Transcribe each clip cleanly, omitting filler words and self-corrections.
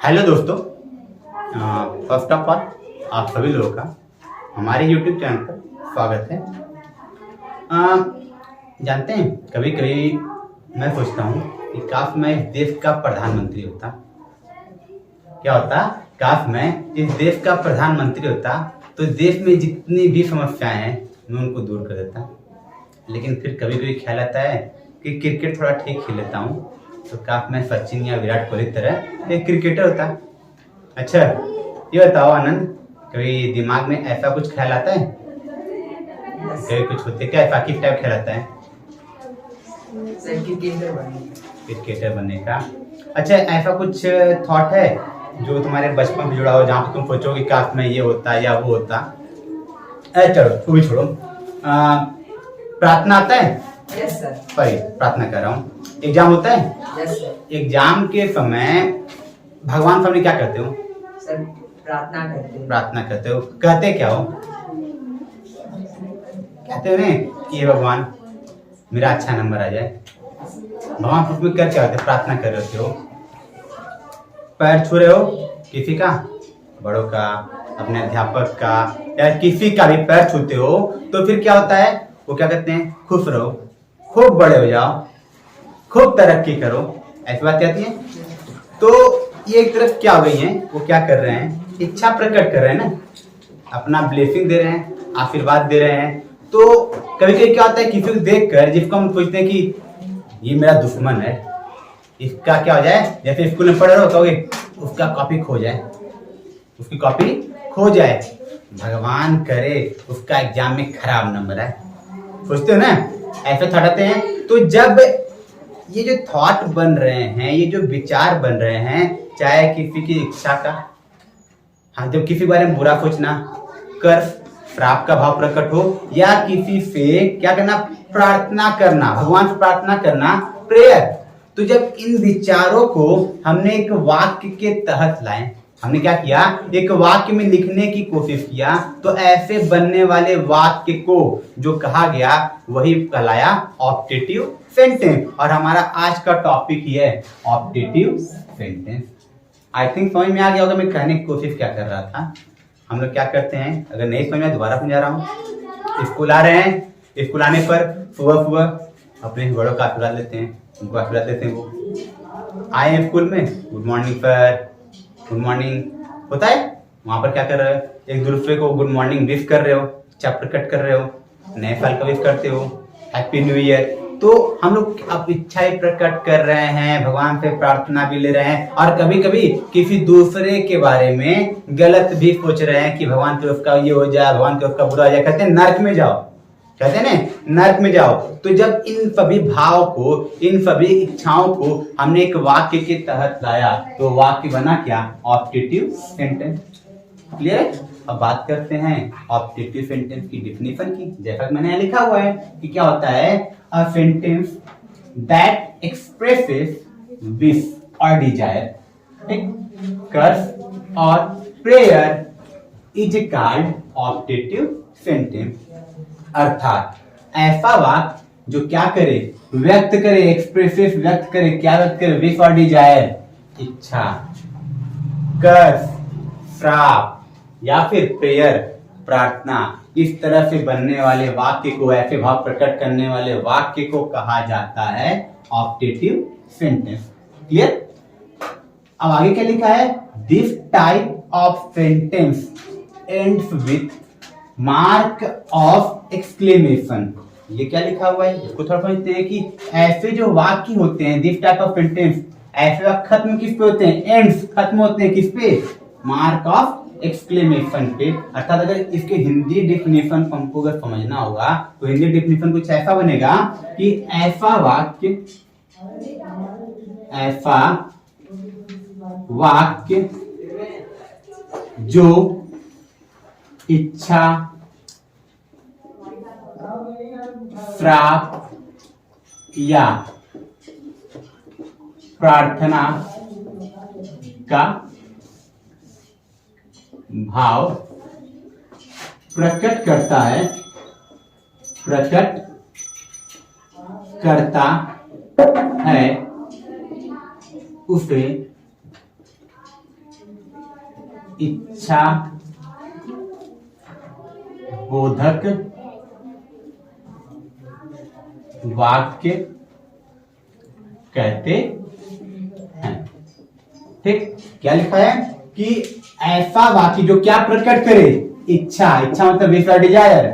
Hello दोस्तों, first of all आप सभी लोगों का हमारे यूट्यूब चैनल पर स्वागत है। जानते हैं, कभी कभी मैं सोचता हूँ कि काश मैं इस देश का प्रधानमंत्री होता। क्या होता? काश मैं इस देश का प्रधानमंत्री होता तो देश में जितनी भी समस्याएं हैं मैं उनको दूर कर देता। लेकिन फिर कभी कभी ख्याल आता है कि क्रिकेट थोड़ा ठीक खेल लेता हूँ तो काश मैं सचिन या विराट कोहली की तरह एक क्रिकेटर होता। अच्छा, ये बताओ आनंद, कभी दिमाग में ऐसा कुछ ख्याल आता है? कभी कुछ होते क्या, ऐसा किस टाइप ख्याल आता है? क्रिकेटर बनने का। अच्छा, ऐसा कुछ थॉट है जो तुम्हारे बचपन से जुड़ा हो, जहाँ पे तुम सोचो कि काश मैं ये होता या वो होता? चलो वो भी छोड़ो। प्रार्थना आता है? Yes sir. सॉरी, प्रार्थना कर रहा हूँ। एग्जाम होता है? Yes sir. एग्जाम के समय भगवान सामने क्या करते हो? सर प्रार्थना करते हैं। प्रार्थना करते हो। कहते क्या हो? कहते हो ना कि ये भगवान मेरा अच्छा नंबर आ जाए। भगवान उसमें कर क्या होते? प्रार्थना कर रहे हो। पैर छू रहे हो किसी का, बड़ों का, अपने अध्यापक का, या किसी का भी पैर छूते हो तो फिर क्या होता है? वो क्या कहते हैं? खुश रहो, खूब बड़े हो जाओ, खूब तरक्की करो, ऐसी बात कहती है। तो ये एक तरफ क्या हो गई है, वो क्या कर रहे हैं? इच्छा प्रकट कर रहे हैं ना, अपना ब्लेसिंग दे रहे हैं, आशीर्वाद दे रहे हैं। तो कभी कभी क्या होता है, किसी को देखकर जिसको हम सोचते हैं कि ये मेरा दुश्मन है, इसका क्या हो जाए, जैसे स्कूल में पढ़ रहे हो कहोगे उसका कॉपी खो जाए, उसकी कॉपी खो जाए। भगवान करे उसका एग्जाम में खराब नंबर आए। सोचते हो ना, ऐसे थॉट आते हैं। तो जब ये जो थॉट बन रहे हैं, ये जो विचार बन रहे हैं, चाहे किसी की इच्छा का, हाँ, जब किसी के बारे में बुरा सोचना, कर्ज श्राप का भाव प्रकट हो, या किसी से क्या करना, प्रार्थना करना, भगवान से प्रार्थना करना, प्रेयर। तो जब इन विचारों को हमने एक वाक्य के तहत लाए, हमने क्या किया, एक वाक्य में लिखने की कोशिश किया, तो ऐसे बनने वाले वाक्य को जो कहा गया वही कहलाया ऑप्टेटिव सेंटेंस। और हमारा आज का टॉपिक ही है ऑप्टेटिव सेंटेंस। आई थिंक समझ में आ गया होगा मैं कहने की कोशिश क्या कर रहा था। हम लोग क्या करते हैं, अगर नहीं समझ में दोबारा समझा रहा हूँ। स्कूल आ रहे हैं, स्कूल आने पर सुबह सुबह अपने बड़ों का आशीर्वाद लेते हैं, उनको आशीर्वाद देते हैं। वो आए हैं स्कूल में, good morning sir, good morning होता है। वहां पर क्या कर रहे हो, एक दूसरे को गुड मॉर्निंग विश कर रहे हो, चैप्टर कट कर रहे हो, नए साल का विश करते हो, हैप्पी न्यू ईयर। तो हम लोग अब इच्छाएं प्रकट कर रहे हैं, भगवान से प्रार्थना भी ले रहे हैं, और कभी कभी किसी दूसरे के बारे में गलत भी सोच रहे हैं कि भगवान के उसका ये हो जाए, भगवान के उसका बुरा हो जाए। कहते हैं नर्क में जाओ, कहते हैं ना नर्क में जाओ। तो जब इन सभी भाव को, इन सभी इच्छाओं को हमने एक वाक्य के तहत लाया तो वाक्य बना क्या, ऑप्टेटिव सेंटेंस। क्लियर है? अब बात करते हैं ऑप्टेटिव सेंटेंस की डेफिनेशन की। जैसा कि मैंने लिखा हुआ है कि क्या होता है, a sentence that expresses wish और डिजायर, कर्ज और prayer is called optative sentence. अर्थात ऐसा वाक्य जो क्या करे, व्यक्त करे, एक्सप्रेसिव व्यक्त करे, क्या व्यक्त करे, विश और डिजायर, इच्छा, कर्ज, श्राप या फिर प्रेयर, प्रार्थना, इस तरह से बनने वाले वाक्य को, ऐसे भाव प्रकट करने वाले वाक्य को कहा जाता है ऑप्टेटिव सेंटेंस। क्लियर? अब आगे क्या लिखा है, this type of sentence ends with mark of exclamation. ये क्या लिखा हुआ है, इसको थोड़ा समझते हैं कि ऐसे जो वाक्य होते हैं, दिस टाइप ऑफ सेंटेंस, ऐसे वाक्य खत्म किस पे होते हैं, एंड्स खत्म होते हैं किस पे, मार्क ऑफ एक्सक्लेमेशन पे। अर्थात अगर इसके हिंदी डेफिनेशन को हमको अगर समझना होगा तो हिंदी डेफिनेशन कुछ ऐसा बनेगा कि ऐसा वाक्य जो इच्छा, श्राप या प्रार्थना का भाव प्रकट करता है, उसे इच्छा बोधक वाक्य कहते हैं। ठीक, क्या लिखा है कि ऐसा वाक्य जो क्या प्रकट करे, इच्छा, इच्छा मतलब विश और डिजायर,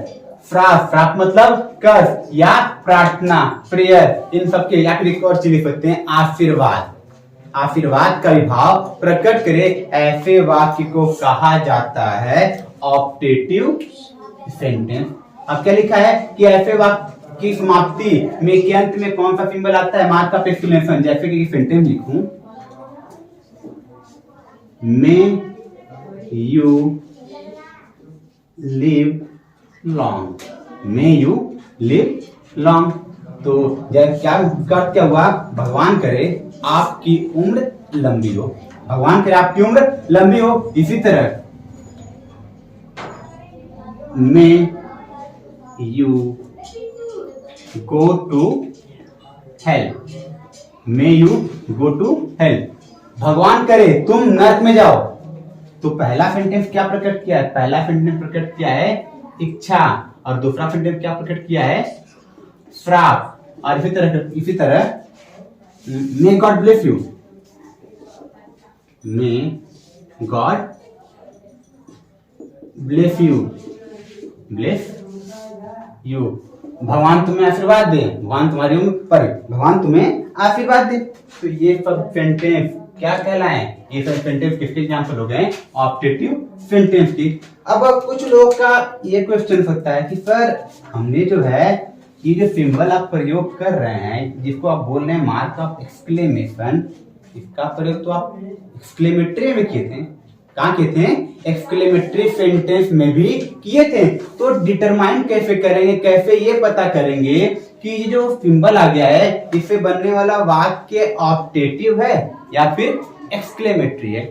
फ्राप मतलब कर्ज या प्रार्थना, प्रेयर, इन सबके, या फिर एक और चीज लिख सकते हैं आशीर्वाद, आशीर्वाद का विभाव प्रकट करे, ऐसे वाक्य को कहा जाता है ऑप्टेटिव सेंटेंस। अब क्या लिखा है कि ऐसे वाक्य की समाप्ति में के अंत में कौन सा सिंबल आता है, मार्क ऑफ एक्सक्लेमेशन। जैसे कि सेंटेंस लिखूं, may you live long, may you live long. तो जब क्या हुआ, भगवान करे आपकी उम्र लंबी हो, भगवान करे आपकी उम्र लंबी हो। इसी तरह may you go to hell, may you go to hell, भगवान करे तुम नरक में जाओ। तो पहला सेंटेंस क्या प्रकट किया है, पहला सेंटेंस प्रकट किया है इच्छा, और दूसरा सेंटेंस क्या प्रकट किया है, श्राप। और इसी तरह may God bless you, may God bless you, bless you, भगवान तुम्हें आशीर्वाद दे, भगवान तुम्हारी उम्र पर, भगवान तुम्हें आशीर्वाद दे। तो ये सब सेंटेंस क्या कहलाए, ये सब सेंटेंस किसके एग्जांपल हो गए, ऑप्टेटिव सेंटेंस की। अब कुछ लोग का ये क्वेश्चन होता है कि सर हमने जो है ये जो सिंबल आप प्रयोग कर रहे हैं, जिसको आप बोल रहे हैं मार्क ऑफ एक्सक्लेमेशन, इसका प्रयोग तो आप एक्सक्लेमेटरी में किए थे, कहाँ किए थे, एक्सक्लेमेटरी सेंटेंस में भी किए थे। तो डिटरमाइन कैसे करेंगे, कैसे ये पता करेंगे कि ये जो सिंबल आ गया है इससे बनने वाला वाक्य ऑप्टेटिव है या फिर एक्सक्लेमेटरी है,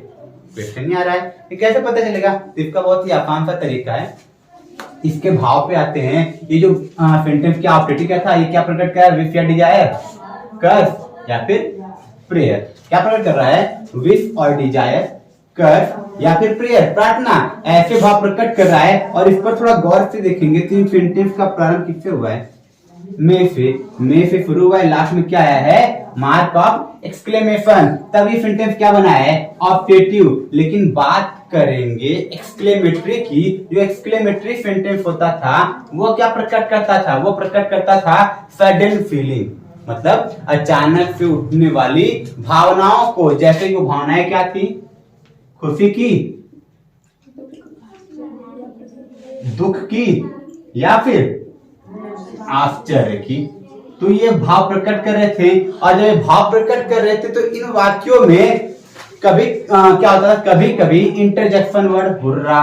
क्वेश्चन नहीं आ रहा है, ये कैसे पता चलेगा। तो इसका बहुत ही आसान सा तरीका है, इसके भाव पे आते हैं। ये जो सेंटेंस क्या ऑप्टेटिव क्या था, ये क्या प्रकट कर रहा है, विश या डिजायर, कर्ज या फिर प्रेयर, क्या प्रकट कर रहा है, विश और डिजायर, कर्ज या फिर प्रेयर, प्रार्थना, ऐसे भाव प्रकट कर रहा है। और इस पर थोड़ा गौर से देखेंगे तो इन सेंटेंस का प्रारंभ किससे हुआ है, मे से शुरू हुआ है, लास्ट में क्या आया है, मार्क ऑफ एक्सक्लेमेशन, तब ये सेंटेंस क्या बना है, ऑप्टेटिव। लेकिन बात करेंगे एक्सक्लेमेटरी की, जो एक्सक्लेमेटरी सेंटेंस होता था वो क्या प्रकट करता था, वो प्रकट करता था सडन फीलिंग, मतलब अचानक से उठने वाली भावनाओं को। जैसे वो भावनाएं क्या थी, खुशी की, दुख की या फिर आश्चर्य की। तो ये भाव प्रकट कर रहे थे, और जब ये भाव प्रकट कर रहे थे तो इन वाक्यों में कभी क्या होता था, कभी कभी interjection word hurrah,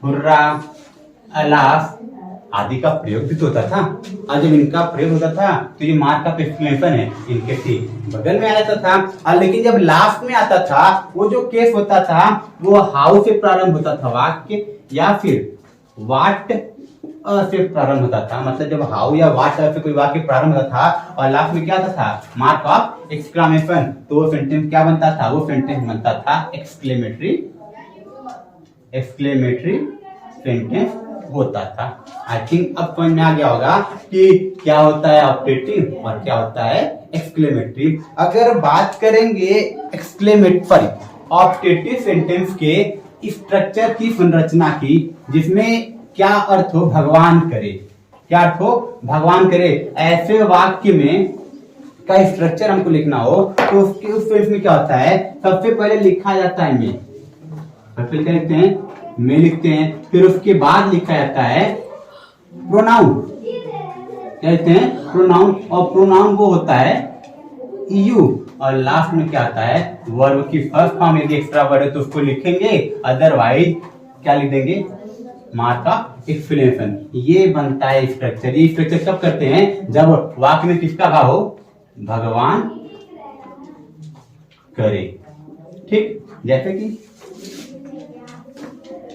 hurrah, alas आदि का प्रयोग भी तो होता था। और जब इनका प्रयोग होता था तो ये मार्क ऑफ एक्सक्लेमेशन है, इनके ठीक बगल में आ जाता था। और लेकिन जब लास्ट में आता था, वो जो केस होता था वो हाउ से प्रारंभ होता था वाक्य, या फिर वाट से प्रारंभ होता था। मतलब जब हाउ या वाट से कोई वाक्य प्रारंभ होता था और लास्ट में क्या आता था, मार्क ऑफ एक्सक्लेमेशन, तो वो सेंटेंस क्या बनता था, वो सेंटेंस बनता था एक्सक्लेमेटरी सेंटेंस होता था। आई थिंक अब समझ में आ गया होगा कि क्या होता है ऑप्टेटिव और क्या होता है एक्सक्लेमेटरी। अगर बात करेंगे एक्सक्लेमेटरी ऑप्टेटिव सेंटेंस के स्ट्रक्चर की, संरचना की, जिसमें क्या अर्थ हो, भगवान करे, क्या अर्थ हो, भगवान करे, ऐसे वाक्य में का स्ट्रक्चर हमको लिखना हो तो उसके उस सेंस में क्या होता है, सबसे पहले लिखा जाता है में, सबसे क्या लिखते हैं, में लिखते हैं। फिर उसके बाद लिखा जाता है प्रोनाउन, क्या लिखते हैं, प्रोनाउन, और प्रोनाउन वो होता है यू, और लास्ट में क्या आता है, वर्ब की फर्स्ट फॉर्म, यदि एक्स्ट्रा वर्ड है तो उसको लिखेंगे, अदरवाइज क्या लिख देंगे, मार्क ऑफ एक्सक्लेमेशन। ये बनता है स्ट्रक्चर। ये स्ट्रक्चर कब करते हैं, जब वाक्य में किसका भाव हो, भगवान करे। ठीक, जैसे कि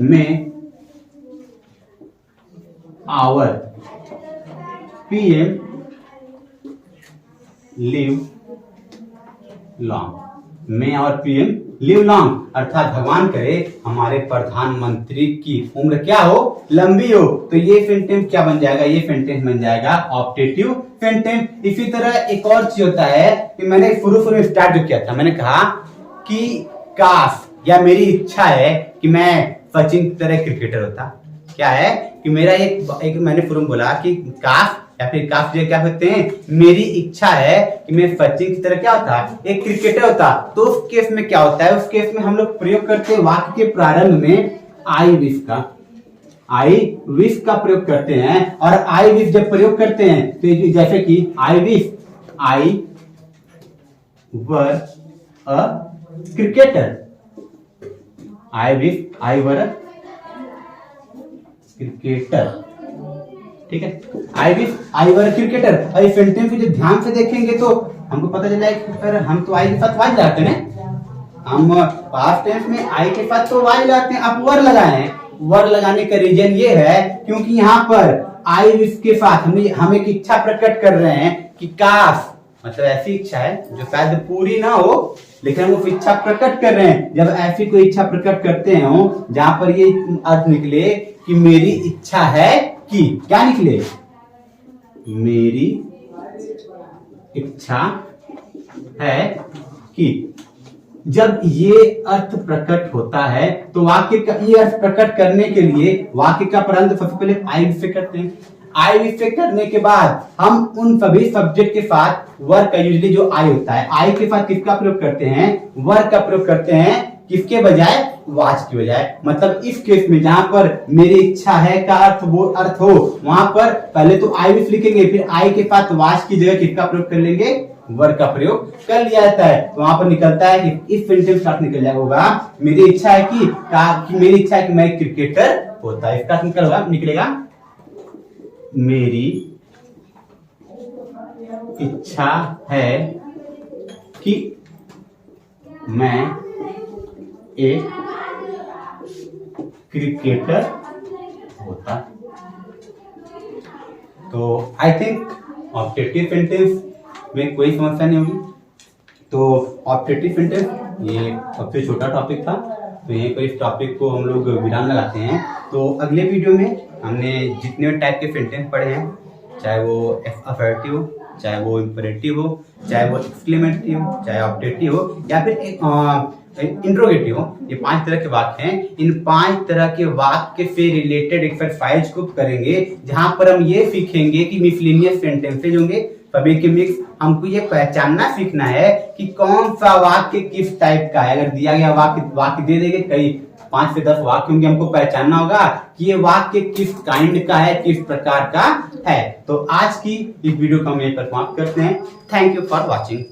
में आवर पीएम लिव लॉन्ग, मे और पीएम लिव लॉन्ग, अर्थात भगवान करे हमारे प्रधानमंत्री की उम्र क्या हो, लंबी हो। तो ये सेंटेंस क्या बन जाएगा, ये सेंटेंस बन जाएगा ऑप्टेटिव सेंटेंस। इसी तरह एक और चीज होता है कि मैंने शुरू में स्टार्ट जो किया था, मैंने कहा कि काश या मेरी इच्छा है कि मैं सचिन की तरह क्रिकेटर होता। क्या है कि मेरा एक मैंने शुरू में बोला कि काश या फिर काश जो क्या होते हैं, मेरी इच्छा है कि मैं सचिन की तरह क्या होता, एक क्रिकेटर होता। तो उस केस में क्या होता है, उस केस में हम लोग प्रयोग करते हैं वाक्य के प्रारंभ में आई विश का प्रयोग करते हैं। और आई विश जब प्रयोग करते हैं तो जैसे कि I wish I were a cricketer, I wish I were a cricketer, ठीक है, I wish I were cricketer. और इस सेंटेंस को जो ध्यान से देखेंगे तो हमको पता चला है कि सर हम तो आई के साथ वाई लगाते हैं, हम पास्ट टेंस में आई के साथ तो वाई लगाते हैं, आप वर लगाए हैं। वर लगाने का रीजन ये है क्योंकि यहाँ पर आई विश के साथ हम एक इच्छा प्रकट कर रहे हैं कि काश, मतलब ऐसी इच्छा है जो शायद पूरी ना हो लेकिन हम वो इच्छा प्रकट कर रहे हैं। जब ऐसी कोई इच्छा प्रकट करते हो जहां पर ये अर्थ निकले कि मेरी इच्छा है कि, क्या निकले, मेरी इच्छा है कि, जब ये अर्थ प्रकट होता है तो वाक्य का ये अर्थ प्रकट करने के लिए वाक्य का प्रारंभ सबसे पहले आई विश से करते हैं। आई विश से करने के बाद हम उन सभी सब्जेक्ट के साथ वर का यूजुअली जो आई होता है, आई के साथ किसका प्रयोग करते हैं, वर का प्रयोग करते हैं, किसके बजाय, वाच की बजाय। मतलब इस केस में जहां पर मेरी इच्छा है का अर्थ वो अर्थ हो, वहां पर पहले तो आई विश लिखेंगे, फिर आई के साथ वाच की जगह किसका प्रयोग कर लेंगे, वर का प्रयोग कर लिया जाता है। तो वहां पर निकलता है कि इस सेंटेंस का अर्थ निकल जाएगा होगा मेरी इच्छा है कि मेरी इच्छा है कि मैं क्रिकेटर होता है। इसका निकलेगा मेरी इच्छा है कि मैं एक क्रिकेटर होता। तो आई थिंक ऑब्जेक्टिव सेंटेंस में कोई समस्या नहीं होगी। तो ऑब्जेक्टिव सेंटेंस ये सबसे छोटा टॉपिक था, तो यहीं पर इस टॉपिक को हम लोग विराम लगाते हैं। तो अगले वीडियो में हमने जितने टाइप के सेंटेंस पढ़े हैं, चाहे वो असर्टिव हो, चाहे वो इंपरेटिव हो, चाहे वो एक्सक्लेमेटरी हो, चाहे ऑब्जेक्टिव हो या फिर इंट्रोगेटिव हो, ये 5 तरह के वाक्य हैं। इन 5 तरह के वाक्य से रिलेटेड एक्सरसाइज को करेंगे जहां पर हम ये सीखेंगे कि मिसलेनियस सेंटेंसेज होंगे सभी के मिक्स। हमको ये पहचानना सीखना है कि कौन सा वाक्य किस टाइप का है। अगर दिया गया वाक्य दे देंगे, कई 5 से 10 वाक्य होंगे, हमको पहचानना होगा कि ये वाक्य किस काइंड का है, किस प्रकार का है। तो आज की इस वीडियो को हम यहीं पर समाप्त करते हैं। Thank you for watching.